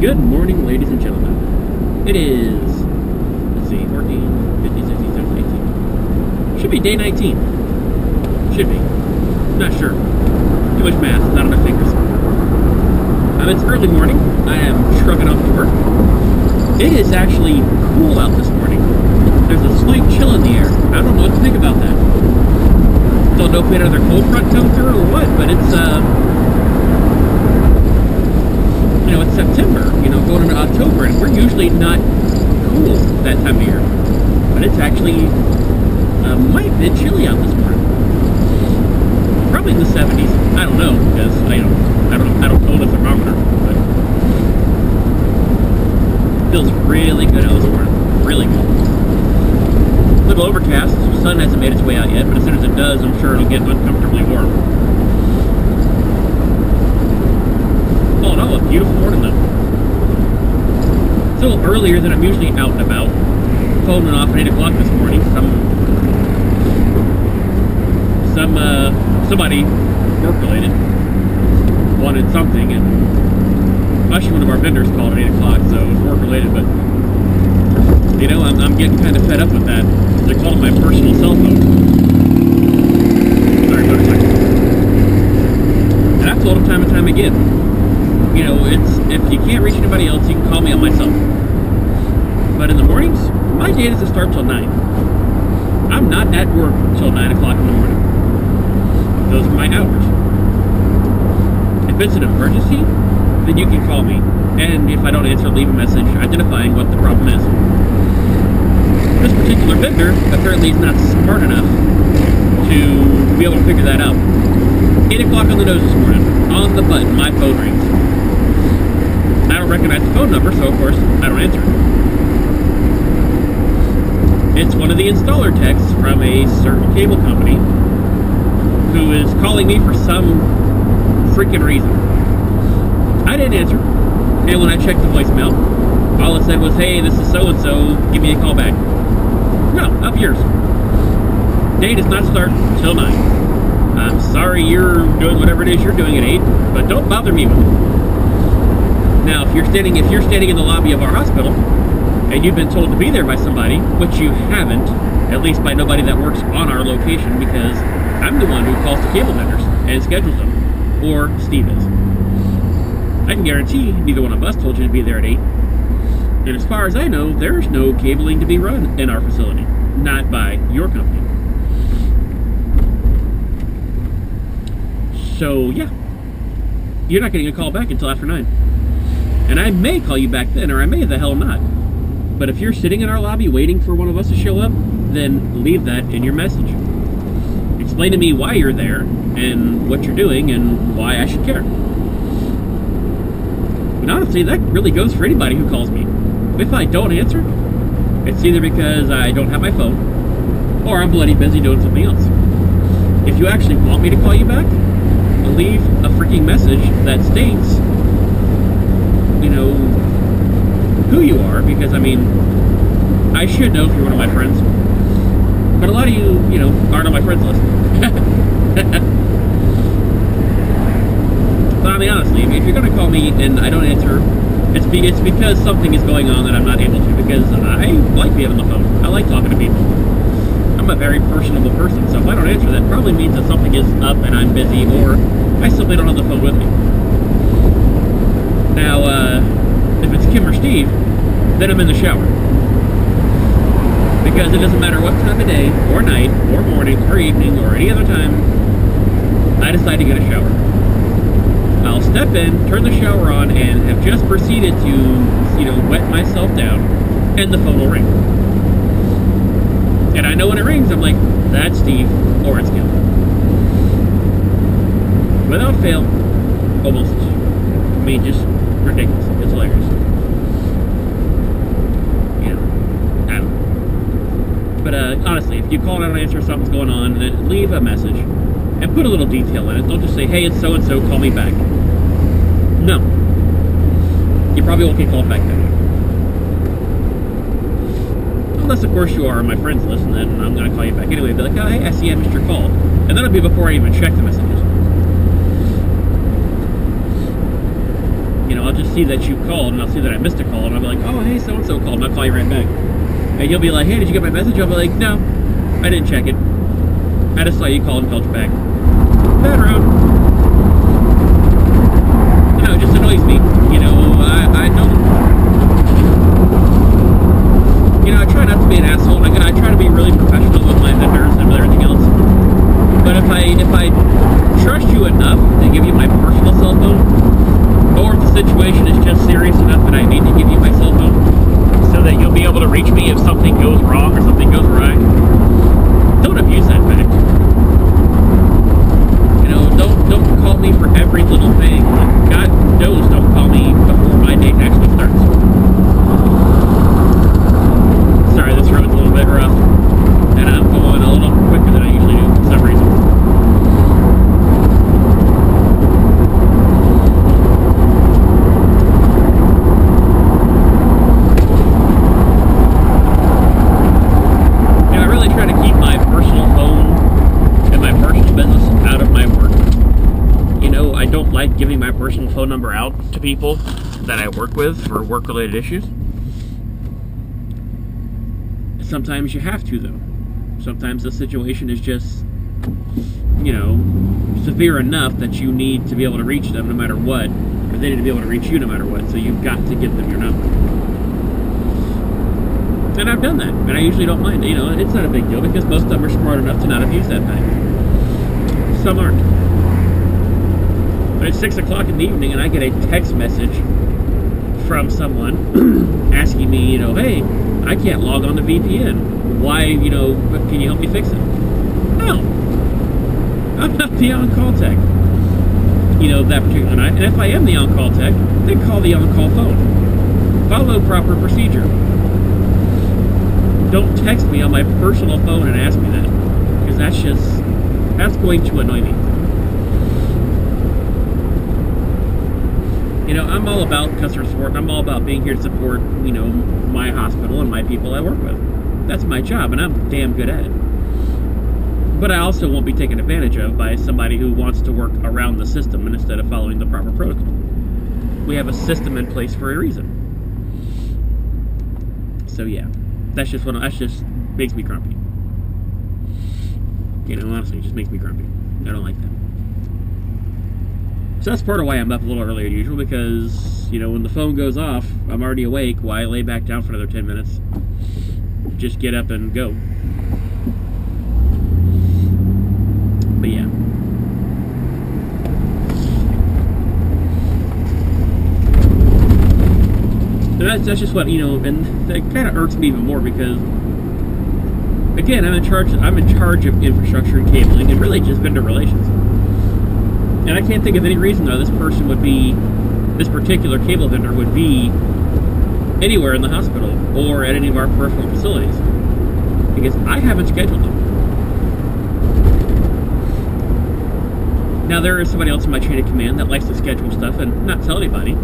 Good morning, ladies and gentlemen. It is, let's see, 14, 15, 16, 17, 18. Should be day 19. Should be. Not sure. Too much math, not on my fingers. It's early morning. I am trucking off to work. It is actually cool out this morning. There's a slight chill in the air. I don't know what to think about that. Don't know if we had another cold front come through or what, but it's, you know, it's September, you know, going into October, and we're usually not cool that time of year. But it's actually might be chilly out this morning. Probably in the 70s. I don't know, because I don't own a thermometer, but it feels really good out this morning. Really good. A little overcast. The sun hasn't made its way out yet, but as soon as it does, I'm sure it'll get uncomfortably warm. All in all, a beautiful morning though. It's a little earlier than I'm usually out and about. Phoning off at 8 o'clock this morning. Somebody work-related wanted something, and actually one of our vendors called at 8 o'clock, so it was work-related, but you know, I'm getting kind of fed up with that. They're calling my personal cell phone. Sorry, hold a second. And I've told them time and time again, you know, it's, if you can't reach anybody else, you can call me on my cell phone. But in the mornings, my day doesn't start till 9. I'm not at work till 9 o'clock in the morning. Those are my hours. If it's an emergency, then you can call me. And if I don't answer, leave a message identifying what the problem is. This particular vendor apparently is not smart enough to be able to figure that out. 8 o'clock on the nose this morning. On the button, my phone rings. I don't recognize the phone number, so of course, I don't answer it. It's one of the installer techs from a certain cable company who is calling me for some freaking reason. I didn't answer, and when I checked the voicemail, all it said was, "Hey, this is so-and-so, give me a call back." No, up yours. Day does not start till 9. I'm sorry you're doing whatever it is you're doing at 8, but don't bother me with it. Now, if you're standing in the lobby of our hospital, and you've been told to be there by somebody, which you haven't, at least by nobody that works on our location, because I'm the one who calls the cable vendors and schedules them, or Steve is. I can guarantee neither one of us told you to be there at 8. And as far as I know, there's no cabling to be run in our facility, not by your company. So yeah, you're not getting a call back until after 9. And I may call you back then, or I may the hell not. But if you're sitting in our lobby waiting for one of us to show up, then leave that in your message. Explain to me why you're there, and what you're doing, and why I should care. But honestly, that really goes for anybody who calls me. If I don't answer, it's either because I don't have my phone, or I'm bloody busy doing something else. If you actually want me to call you back, leave a freaking message that states, you know, who you are, because I mean, I should know if you're one of my friends, but a lot of you, you know, aren't on my friends list. But I mean, honestly, if you're gonna call me and I don't answer, it's because something is going on that I'm not able to, because I like being on the phone. I like talking to people. I'm a very personable person, so if I don't answer, that probably means that something is up and I'm busy, or I simply don't have the phone with me. Now, if it's Kim or Steve, then I'm in the shower. Because it doesn't matter what time of day, or night, or morning, or evening, or any other time, I decide to get a shower. I'll step in, turn the shower on, and have just proceeded to, you know, wet myself down, and the phone will ring. And I know when it rings, I'm like, that's Steve, or it's Kim. Without fail, almost. I mean, just ridiculous. It's hilarious. You know, I don't know. But honestly, if you call and I don't answer, something's going on, then leave a message and put a little detail in it. Don't just say, "Hey, it's so-and-so, call me back." No. You probably won't get called back then. Unless, of course, you are on my friends list, and then I'm going to call you back anyway. Be like, "Oh, hey, I see I missed your call." And that'll be before I even check the messages. You know, I'll just see that you called, and I'll see that I missed a call, and I'll be like, oh, hey, so-and-so called, and I'll call you right back. And you'll be like, hey, did you get my message? I'll be like, no, I didn't check it. I just saw you call and called you back. Bad road. You know, it just annoys me. You know, I don't... You know, I try not to be an asshole. I try to be really professional with my vendors and with everything else. But if I trust you enough to give you my personal cell phone, or if the situation is just serious enough that I need to give you my cell phone so that you'll be able to reach me if something goes wrong or something goes right, don't abuse that fact. You know, don't call me for every little thing. God knows don't call me before my date actually starts. Sorry, this road's a little bit rough, and I'm going a little quicker than I usually do for some reason. And I really try to keep my personal phone and my personal business out of my work. You know, I don't like giving my personal phone number out to people that I work with for work-related issues. Sometimes you have to, though. Sometimes the situation is just, you know, severe enough that you need to be able to reach them no matter what, or they need to be able to reach you no matter what, so you've got to give them your number. And I've done that, and I usually don't mind. You know, it's not a big deal, because most of them are smart enough to not abuse that time. Some aren't. But it's 6 o'clock in the evening, and I get a text message from someone asking me, you know, hey, I can't log on to VPN. Why, you know, can you help me fix it? No. I'm not the on-call tech. You know, that particular night. And if I am the on-call tech, then call the on-call phone. Follow proper procedure. Don't text me on my personal phone and ask me that. Because that's going to annoy me. You know, I'm all about customer support, and I'm all about being here to support, you know, my hospital and my people I work with. That's my job, and I'm damn good at it. But I also won't be taken advantage of by somebody who wants to work around the system instead of following the proper protocol. We have a system in place for a reason. So yeah, that just makes me grumpy. You know, honestly, it just makes me grumpy. I don't like that. So that's part of why I'm up a little earlier than usual, because, you know, when the phone goes off, I'm already awake. Why lay back down for another 10 minutes? Just get up and go. But yeah. And that's just what, you know, and that kind of irks me even more, because, again, I'm in charge of infrastructure and cabling, and really just vendor relations. And I can't think of any reason, though, this particular cable vendor would be anywhere in the hospital or at any of our peripheral facilities, because I haven't scheduled them. Now, there is somebody else in my chain of command that likes to schedule stuff and not tell anybody.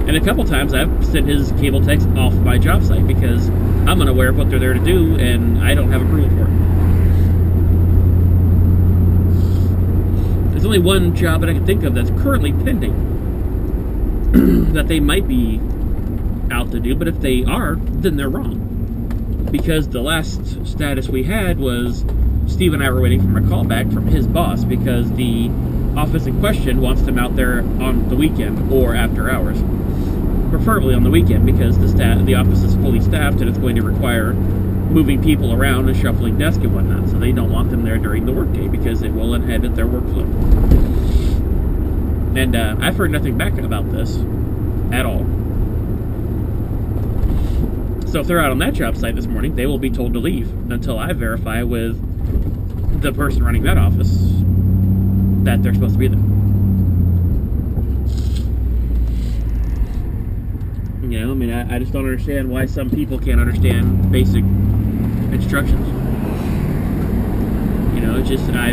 And a couple times I've sent his cable techs off my job site because I'm unaware of what they're there to do and I don't have approval for it. There's only one job that I can think of that's currently pending that they might be out to do, but if they are, then they're wrong. Because the last status we had was Steve and I were waiting for a call back from his boss because the office in question wants them out there on the weekend or after hours. Preferably on the weekend, because the office is fully staffed and it's going to require moving people around and shuffling desks and whatnot, so they don't want them there during the workday because it will inhibit their workflow. And I've heard nothing back about this at all. So if they're out on that job site this morning, they will be told to leave until I verify with the person running that office that they're supposed to be there. You know, I mean, I just don't understand why some people can't understand basic instructions. You know, it's just, I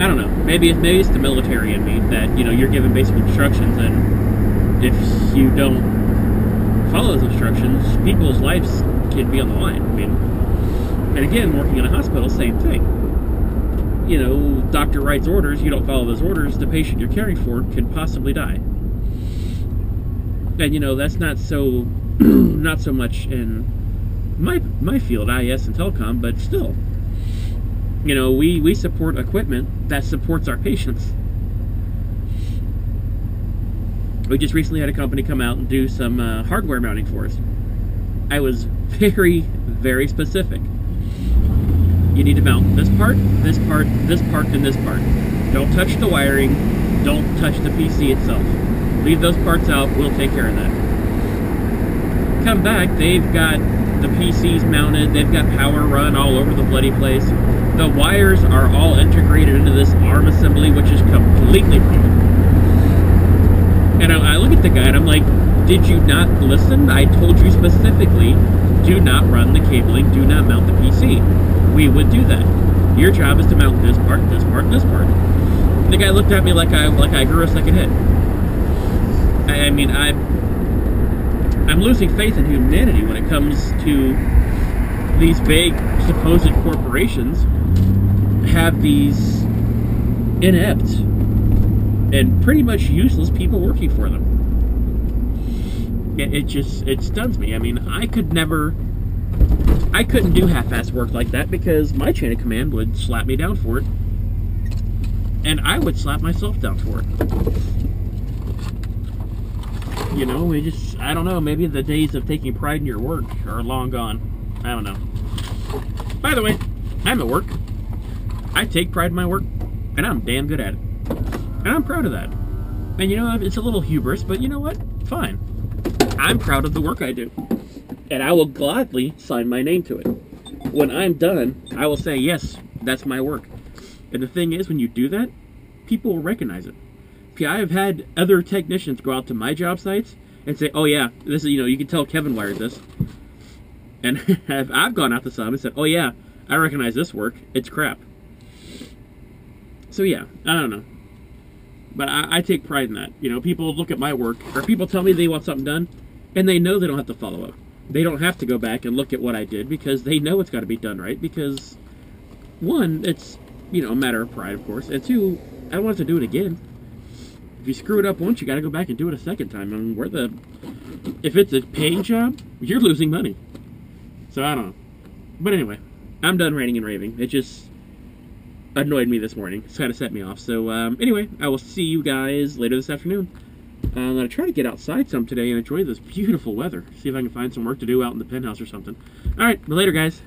don't know. Maybe it's the military in me that, you know, you're given basic instructions, and if you don't follow those instructions, people's lives can be on the line. I mean, and again, working in a hospital, same thing. You know, doctor writes orders, you don't follow those orders, the patient you're caring for can possibly die. And you know, that's not so not so much in my field, IS and telecom, but still, you know, we support equipment that supports our patients. We just recently had a company come out and do some hardware mounting for us. I was very, very specific. You need to mount this part, this part, this part, and this part. Don't touch the wiring. Don't touch the PC itself. Leave those parts out. We'll take care of that. Come back, they've got the PCs mounted. They've got power run all over the bloody place. The wires are all integrated into this arm assembly, which is completely wrong. And I look at the guy and I'm like, did you not listen? I told you specifically, do not run the cabling, do not mount the PC. We would do that. Your job is to mount this part, this part, this part. And the guy looked at me like I grew a second head. I mean, I'm losing faith in humanity when it comes to these vague supposed corporations have these inept and pretty much useless people working for them. It stuns me. I mean, I couldn't do half-ass work like that because my chain of command would slap me down for it, and I would slap myself down for it. You know, I don't know, maybe the days of taking pride in your work are long gone. I don't know. By the way, I'm at work. I take pride in my work, and I'm damn good at it. And I'm proud of that. And you know, it's a little hubris, but you know what? Fine. I'm proud of the work I do. And I will gladly sign my name to it. When I'm done, I will say, yes, that's my work. And the thing is, when you do that, people will recognize it. I've had other technicians go out to my job sites and say, oh yeah, this is, you know, you can tell Kevin wired this. And I've gone out to some and said, oh yeah, I recognize this work. It's crap. So yeah, I don't know. But I take pride in that. You know, people look at my work, or people tell me they want something done, and they know they don't have to follow up. They don't have to go back and look at what I did because they know it's got to be done right. Because, one, it's, you know, a matter of pride, of course. And two, I don't want to do it again. If you screw it up once, you got to go back and do it a second time. I mean, if it's a paying job, you're losing money. So I don't know. But anyway, I'm done ranting and raving. It just annoyed me this morning. It's kind of set me off. So anyway, I will see you guys later this afternoon. I'm going to try to get outside some today and enjoy this beautiful weather. See if I can find some work to do out in the penthouse or something. Alright, later guys.